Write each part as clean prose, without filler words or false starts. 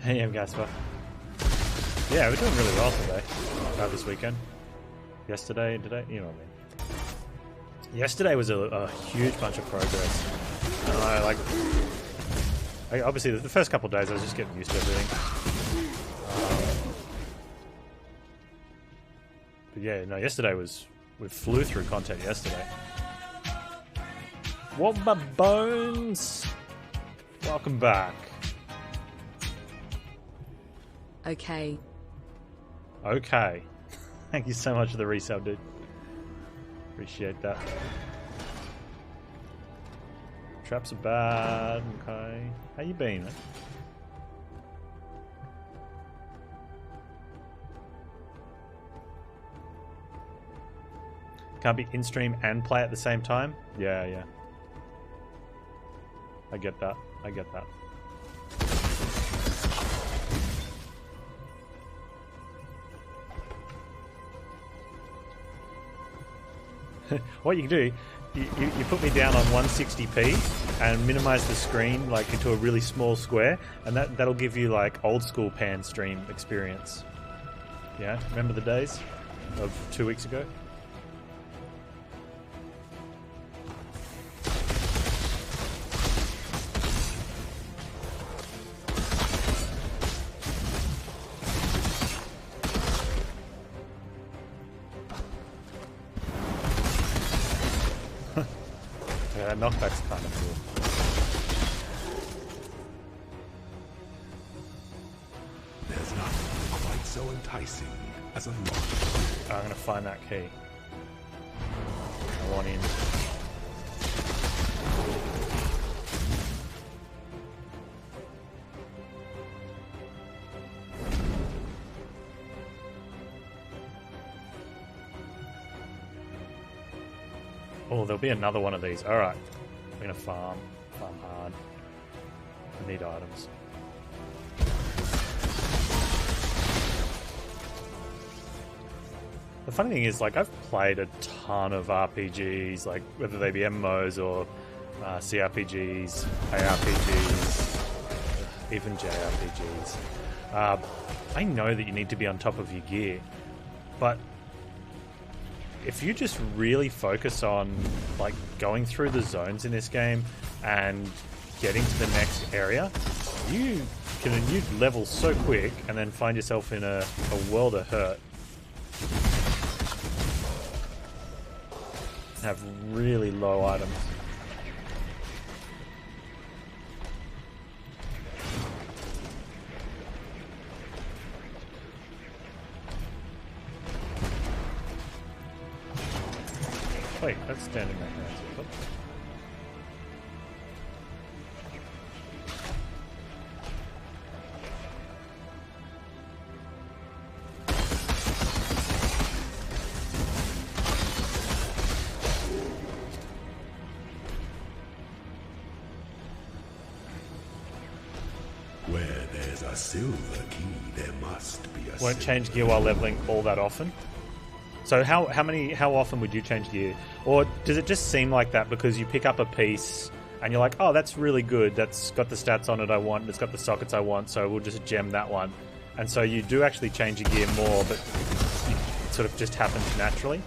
Hey, I'm Gasper. Yeah, we're doing really well today. This weekend. Yesterday and today, you know what I mean. Yesterday was a huge bunch of progress. And obviously the first couple of days I was just getting used to everything. But yeah, no, yesterday we flew through content yesterday. What my bones? Welcome back. Okay. Okay. Thank you so much for the resale, dude. Appreciate that. Traps are bad. Okay. How you been, man? Can't be in-stream and play at the same time? Yeah, yeah. I get that. I get that. What you can do, you put me down on 160p and minimize the screen like into a really small square, and that'll give you like old school pan stream experience. Yeah, remember the days of 2 weeks ago? Yeah, that knockback's kind of cool. There's nothing quite so enticing as a lock. I'm gonna find that key. I want in. Oh, there'll be another one of these. Alright. I'm gonna farm hard. I need items. The funny thing is, like, I've played a ton of RPGs, like, whether they be MMOs or CRPGs, ARPGs, even JRPGs. I know that you need to be on top of your gear, but if you just really focus on like going through the zones in this game and getting to the next area, you level so quick and then find yourself in a world of hurt. Have really low items. Wait, that's standing right there. Where there's a silver key, there must be a Won't change gear while leveling all that often. So how often would you change gear? Or does it just seem like that because you pick up a piece and you're like, oh, that's really good, that's got the stats on it I want, it's got the sockets I want, so we'll just gem that one. And so you do actually change your gear more, but it sort of just happens naturally.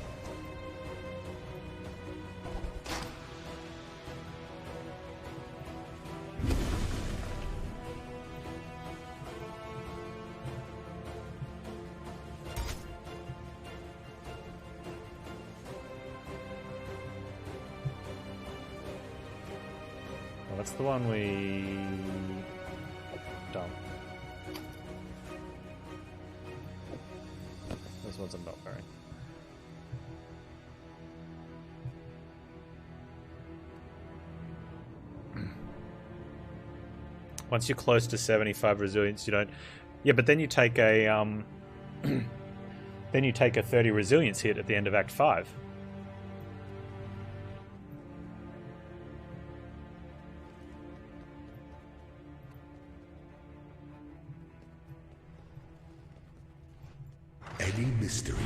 That's the one we done. This one's I'm not wearing. Once you're close to 75 resilience, you don't. Yeah, but then you take a then you take a 30 resilience hit at the end of Act 5. Any mystery.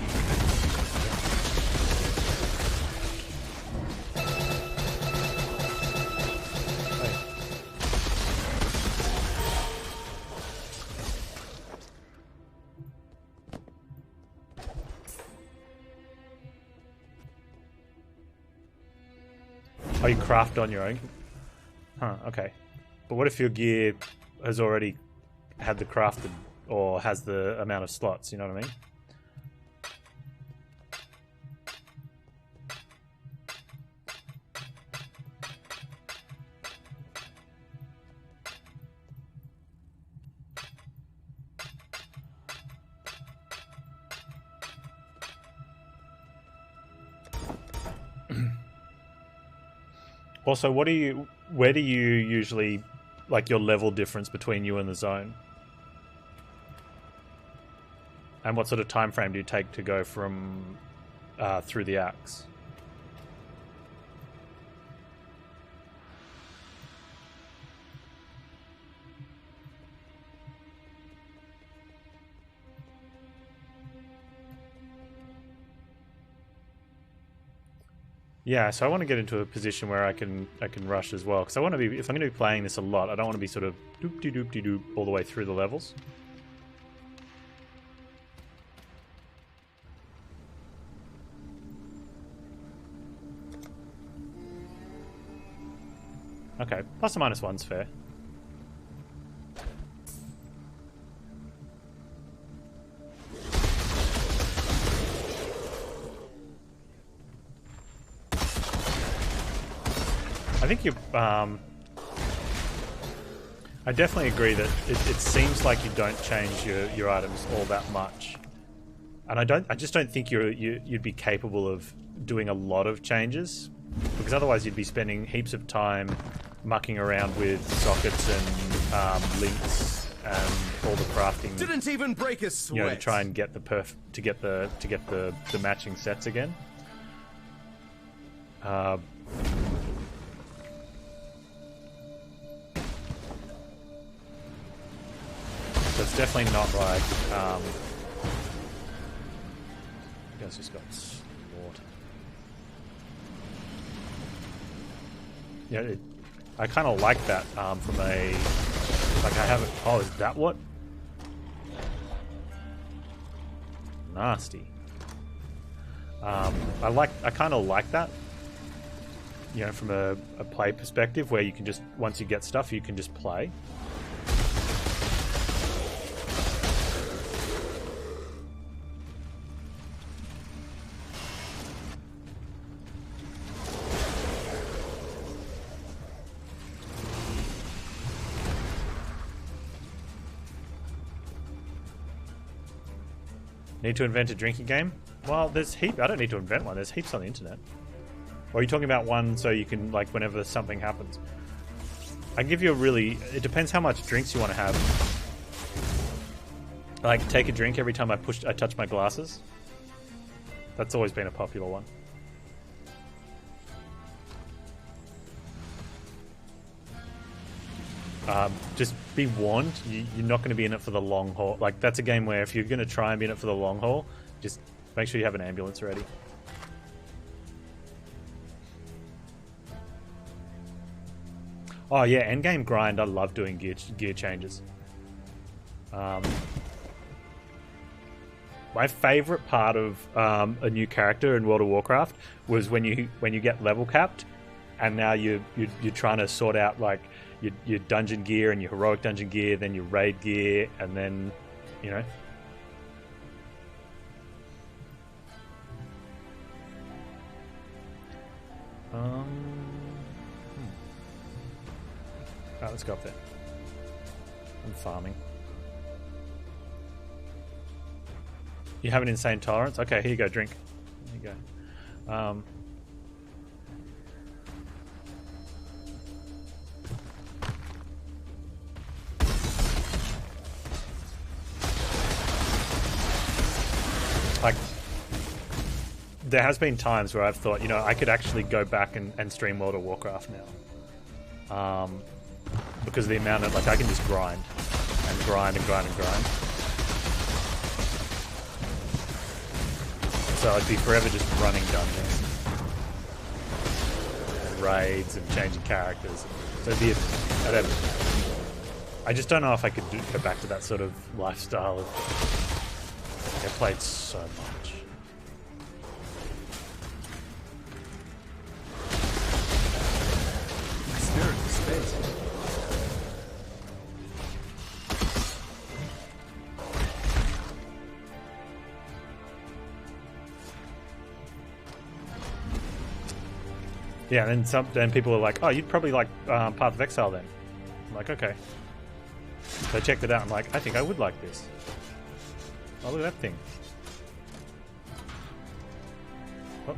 Oh, you craft on your own? Huh, okay. But what if your gear has already had the crafted, or has the amount of slots, you know what I mean? Also, where do you usually, like, your level difference between you and the zone? And what sort of time frame do you take to go from through the axe? Yeah, so I want to get into a position where I can rush as well, because I want to be, if I'm going to be playing this a lot, I don't want to be sort of doop-de-doop-de-doop all the way through the levels. Okay, plus or minus one's fair. I think you. I definitely agree that it seems like you don't change your items all that much, and I just don't think you'd be capable of doing a lot of changes, because otherwise you'd be spending heaps of time mucking around with sockets and links and all the crafting. Didn't even break a sweat. You know, to try and get the matching sets again. So it's definitely not like you guys just got slaughtered. Yeah, I kind of like that from a, like, I haven't. Oh, is that what? Nasty. I kind of like that. You know, from a play perspective, where you can just, once you get stuff, you can just play. Need to invent a drinking game? Well, there's heaps. I don't need to invent one. There's heaps on the internet. Or are you talking about one so you can, like, whenever something happens? I give you a really... It depends how much drinks you want to have. Like, take a drink every time I touch my glasses. That's always been a popular one. Just be warned, you're not going to be in it for the long haul. Like, that's a game where if you're going to try and be in it for the long haul, just make sure you have an ambulance ready. Oh yeah, endgame grind, I love doing gear changes. My favourite part of a new character in World of Warcraft was when you get level capped, and now you're trying to sort out, like, your dungeon gear and your heroic dungeon gear, then your raid gear, and then, you know. Alright, let's go up there. I'm farming. You have an insane tolerance? Okay, here you go, drink. There you go. Like, there has been times where I've thought, you know, I could actually go back and stream World of Warcraft now. Because of the amount of, like, I can just grind and grind and grind and grind. So I'd be forever just running dungeons and raids and changing characters. So it'd be I just don't know if I could go back to that sort of lifestyle of... I played so much. Yeah, and then people are like, oh, you'd probably like Path of Exile then. I'm like, okay. So I checked it out. I'm like, I think I would like this. Oh, look at that thing. Oh.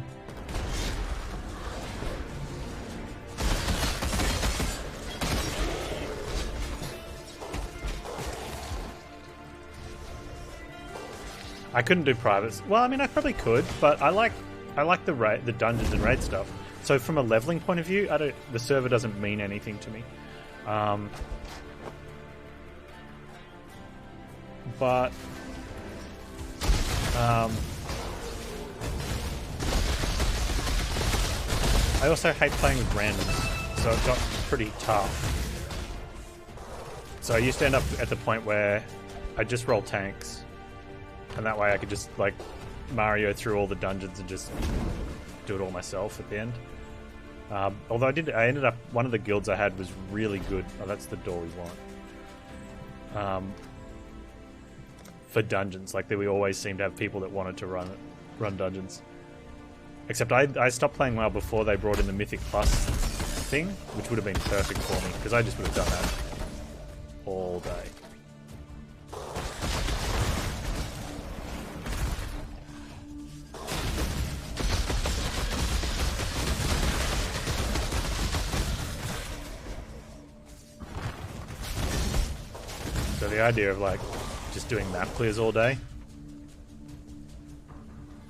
I couldn't do privates. Well, I mean, I probably could, but I like the dungeons and raid stuff. So from a leveling point of view, the server doesn't mean anything to me. But I also hate playing with randoms, so it got pretty tough. So I used to end up at the point where I just roll tanks. And that way I could just, like, Mario through all the dungeons and just do it all myself at the end. Although I ended up, one of the guilds I had was really good. Oh, that's the door we want. For dungeons. Like, we always seemed to have people that wanted to run dungeons. Except I stopped playing WoW before they brought in the Mythic Plus thing, which would have been perfect for me, because I just would have done that all day. So the idea of like just doing map clears all day.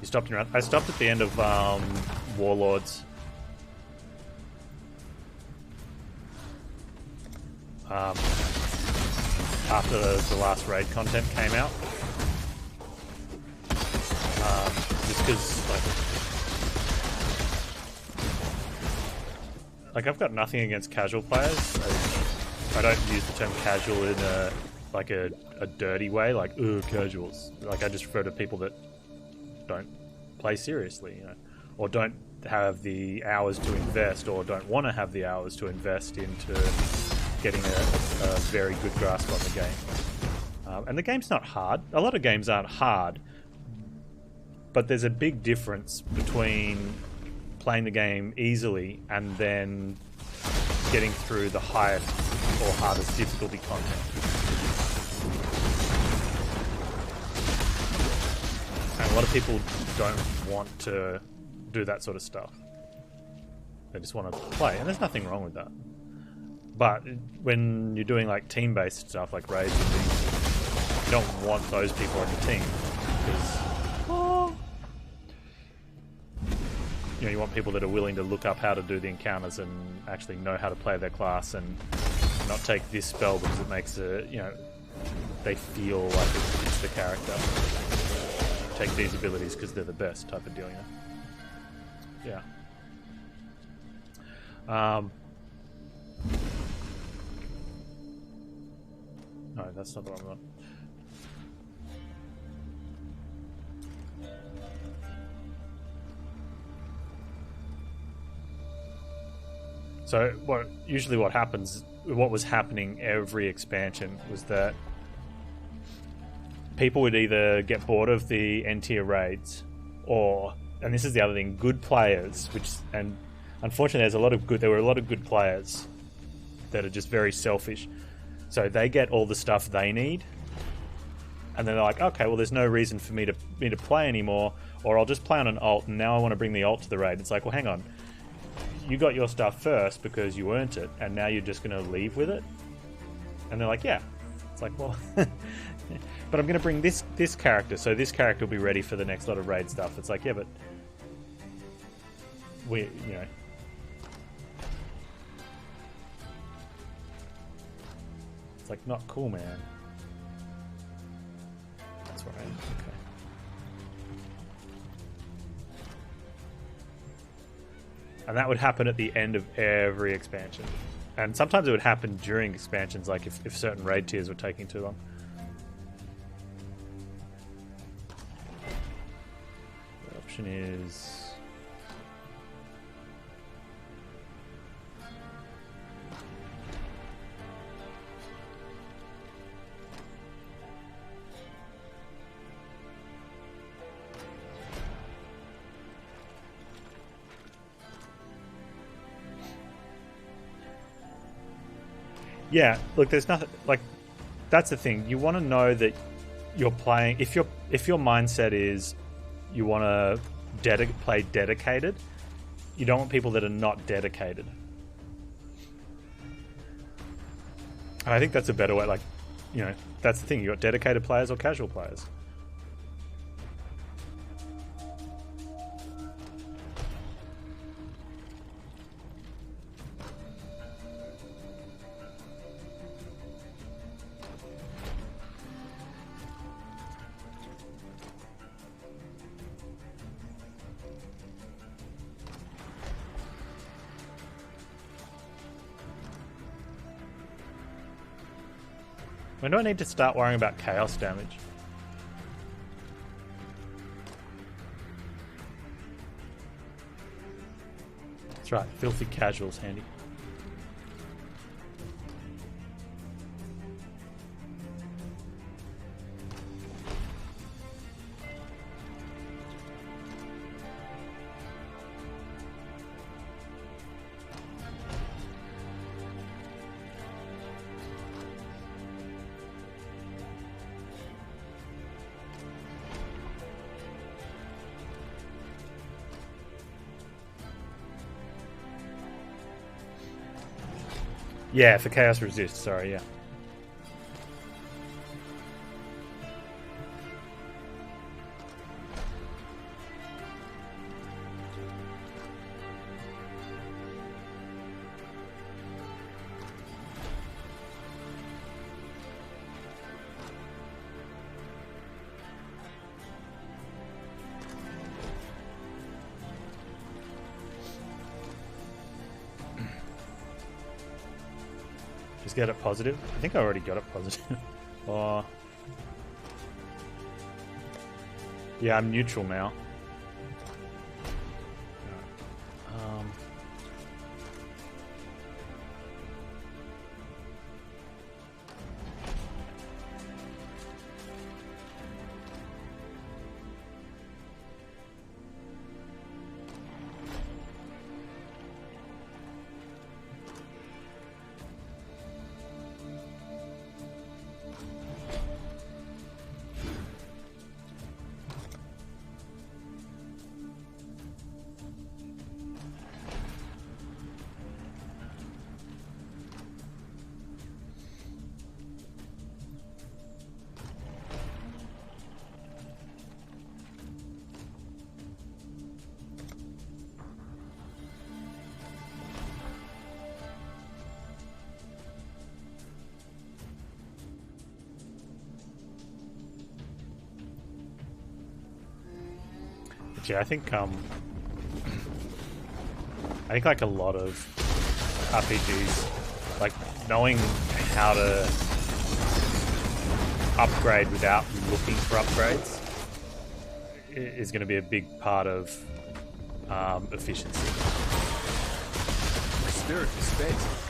You stopped around. I stopped at the end of Warlords. After the last raid content came out. Just because like I've got nothing against casual players. I don't use the term casual in a dirty way, like, ooh, casuals. Like, I just refer to people that don't play seriously, you know, or don't have the hours to invest, or don't want to have the hours to invest into getting a very good grasp on the game. And the game's not hard. A lot of games aren't hard, but there's a big difference between playing the game easily and then getting through the highest or hardest difficulty content. And a lot of people don't want to do that sort of stuff. They just want to play, and there's nothing wrong with that. But when you're doing like team-based stuff like raids and things, you don't want those people on your team, because you know, you want people that are willing to look up how to do the encounters and actually know how to play their class, and not take this spell because it makes they feel like it fits the character. Take these abilities because they're the best type of deal, you know? Yeah. No, that's not the one I want. So what happens, what was happening every expansion was that people would either get bored of the N-tier raids, or, and this is the other thing, good players, and unfortunately there were a lot of good players that are just very selfish. So they get all the stuff they need, and then they're like, okay, well, there's no reason for me to play anymore, or I'll just play on an alt, and now I want to bring the alt to the raid. It's like, well, hang on. You got your stuff first because you earned it, and now you're just going to leave with it? And they're like, yeah. It's like, well, but I'm going to bring this character, so this character will be ready for the next lot of raid stuff. It's like, yeah, but you know. It's like, not cool, man. That's right. Okay. And that would happen at the end of every expansion. And sometimes it would happen during expansions, like if certain raid tiers were taking too long. The option is... Yeah, look, there's nothing like that's the thing. You want to know that you're playing. If your mindset is you want to play dedicated, you don't want people that are not dedicated. And I think that's a better way. Like, you know, that's the thing. You got dedicated players or casual players. When do I need to start worrying about chaos damage? That's right, filthy casual's handy. Yeah, for Chaos Resist, sorry, yeah. Just get it positive. I think I already got it positive. Oh. Yeah, I'm neutral now. Yeah, I think like a lot of RPGs, like knowing how to upgrade without looking for upgrades is going to be a big part of efficiency. Spirit for space.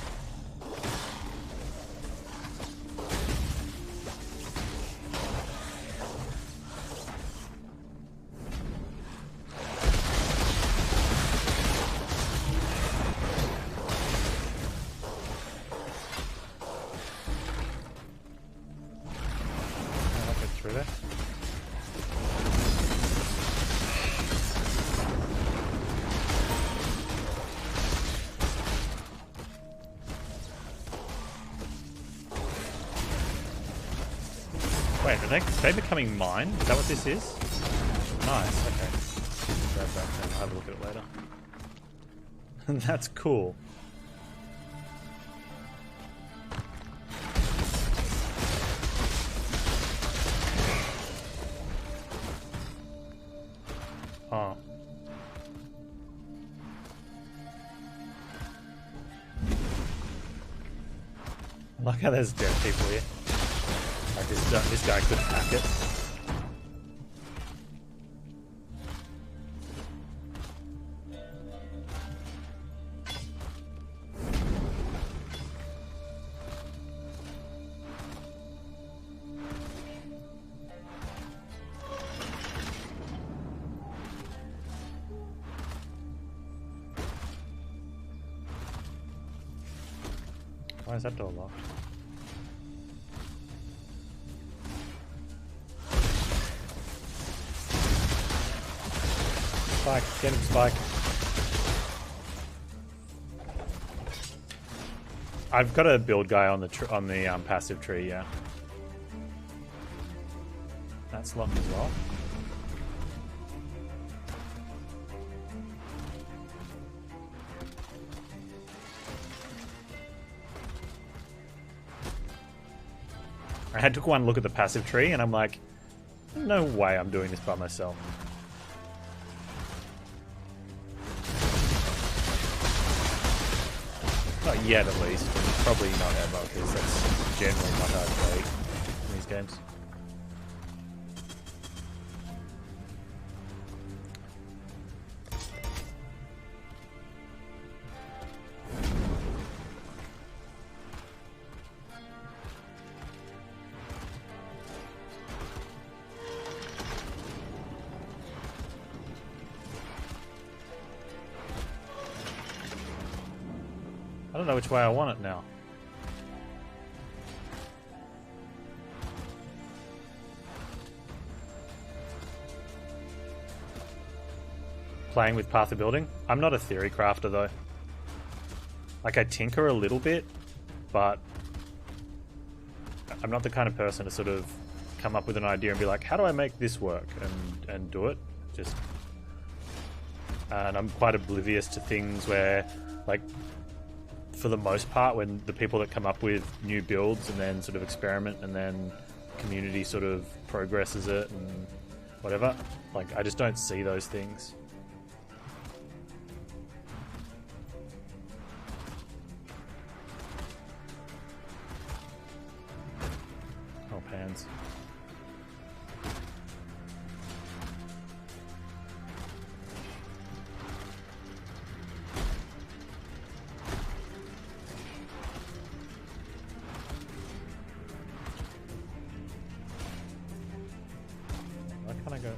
Wait, are they becoming mine? Is that what this is? Nice, okay. Grab that and I'll have a look at it later. That's cool. Oh. I like how there's dead people here. Like this guy could hack it. Why is that door locked? Spike, get him, Spike. I've got a build guy on the passive tree, yeah. That's locked as well. I took one look at the passive tree and I'm like, no way I'm doing this by myself. Not yet, at least. Probably not ever, because that's generally not how I play in these games. I don't know which way I want it now. Playing with Path of Building. I'm not a theory crafter though. Like, I tinker a little bit, but I'm not the kind of person to sort of come up with an idea and be like, how do I make this work? And do it. And I'm quite oblivious to things where, like, for the most part, when the people that come up with new builds and then sort of experiment and then community sort of progresses it and whatever, like, I just don't see those things. Oh, Panz. Where can I go?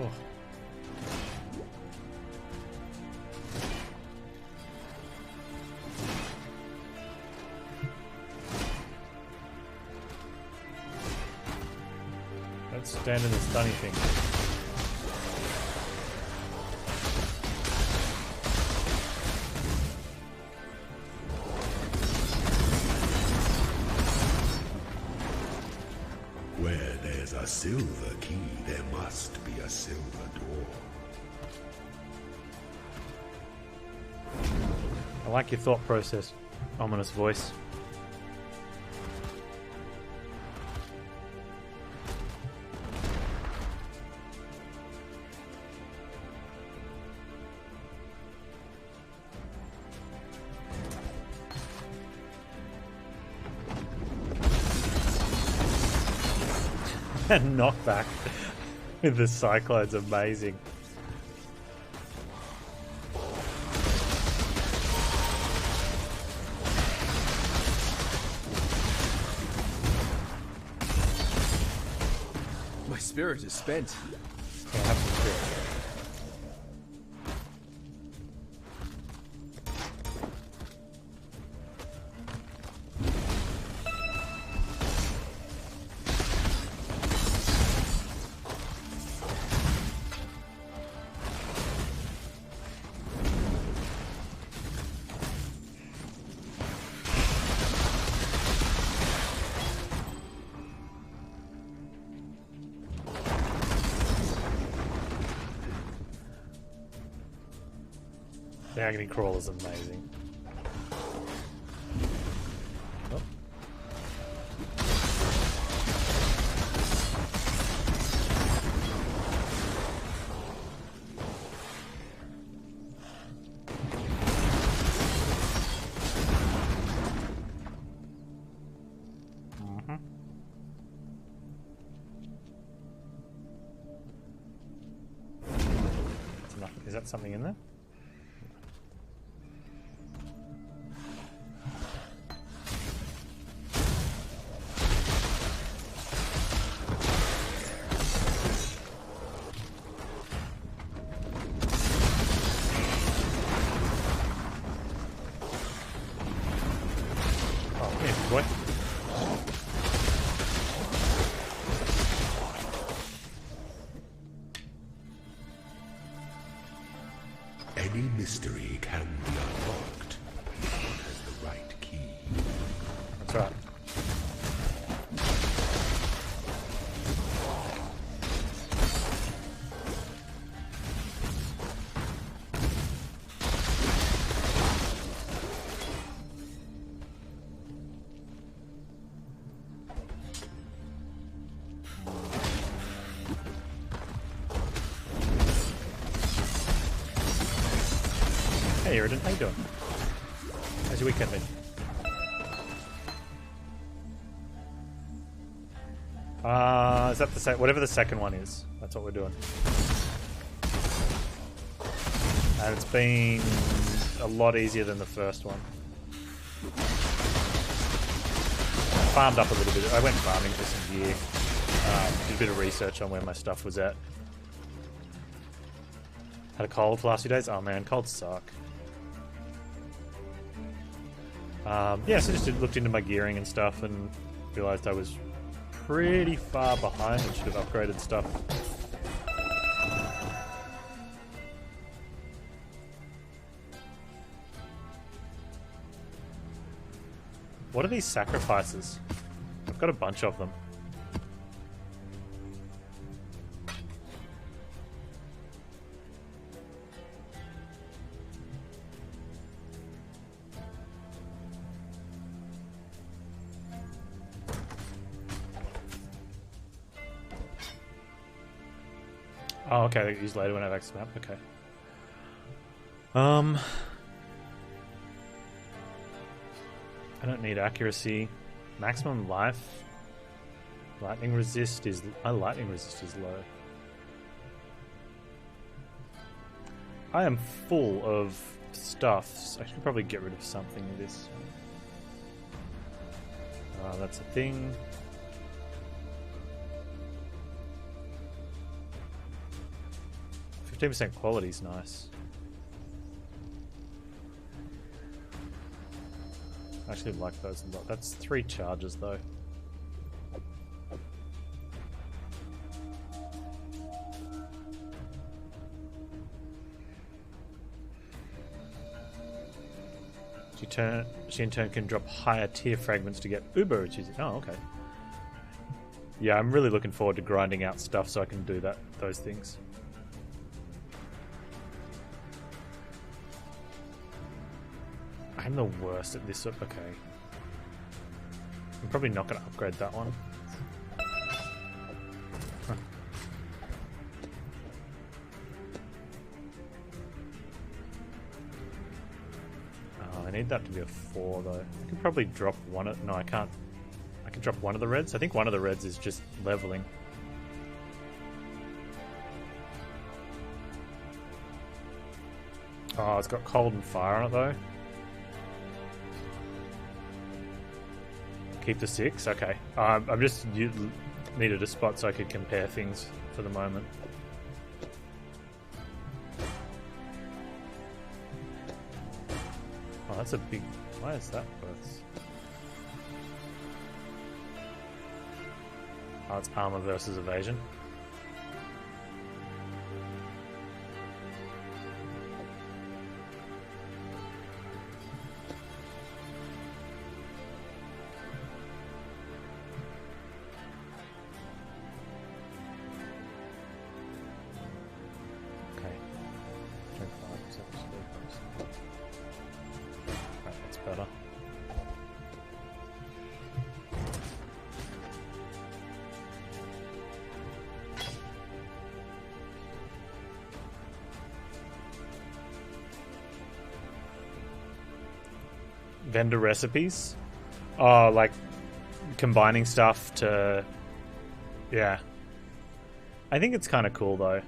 Oh. Let's stand in the stunning thing. Where there's a silver key, there must be a silver door. I like your thought process, ominous voice. And knockback with the Cyclone's amazing. My spirit is spent. Can't have some spirit. The Agony crawl is amazing. Oh. Is that something in there? Oh, yeah, boy. Any mystery can be unlocked if one has the right key. That's right. Hey, Eridan, how you doing? How's your weekend been? Is that the whatever the second one is? That's what we're doing. And it's been a lot easier than the first one. I farmed up a little bit. I went farming for some gear. Did a bit of research on where my stuff was at. Had a cold for the last few days. Oh man, colds suck. Yeah, so just looked into my gearing and stuff and realized I was pretty far behind and should have upgraded stuff. What are these sacrifices? I've got a bunch of them. Oh, okay, they get used later when I have access map. Okay. I don't need accuracy. Maximum life. Lightning resist is... My lightning resist is low. I am full of stuff. So I should probably get rid of something of this. That's a thing. 15% quality is nice. I actually like those a lot. That's 3 charges though. She in turn can drop higher tier fragments to get uber achievements. Oh, okay. Yeah, I'm really looking forward to grinding out stuff so I can do those things. I'm the worst at this. Okay. I'm probably not going to upgrade that one. Huh. Oh, I need that to be a 4 though. I can probably drop one of... No, I can't. I can drop one of the reds. I think one of the reds is just leveling. Oh, it's got cold and fire on it though. Keep the 6? Okay. I'm just needed a spot so I could compare things for the moment. Oh, that's a big... Why is that worth? Oh, it's armor versus evasion. Vendor recipes? Oh, like combining stuff to... Yeah. I think it's kind of cool though.